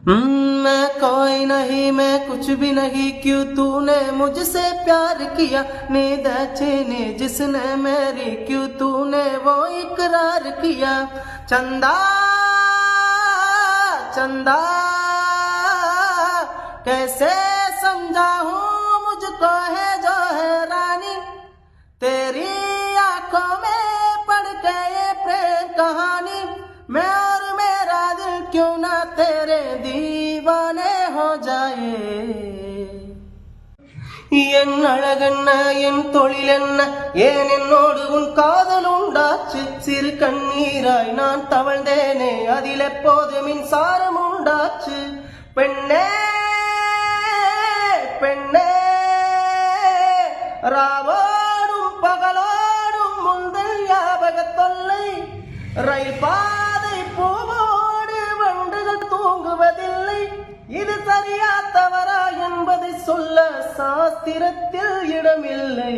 मैं कोई नहीं, मैं कुछ भी नहीं, क्यों तूने मुझसे प्यार किया। नींद छीनी जिसने मेरी, क्यों तूने वो इकरार किया। चंदा चंदा कैसे समझाऊं मुझको है जो है रानी, तेरी आंखों में पढ़ के ये प्रेम कहानी। मैं और मेरा दिल क्यों ना तेरे दीवाने हो जाए। என் அழகென்ன என் தொழிலென்ன, ஏன் என்னோடு உன் காதல் உண்டாச்சு। சிறு கண்ணீராய் நான் தவழ்ந்தேனே, அதில் எப்போது மின்சாரம் உண்டாச்சு। பெண்ணே பெண்ணே ராவோடும் பகலோடும் முந்தல் ஞாபக தொல்லை, ரயில் பாதை பூவோடு வண்டுகள் தூங்குவதில்லை। இது சரியா தவறா என்பதை சொல்ல சாஸ்திரத்தில் இடமில்லை।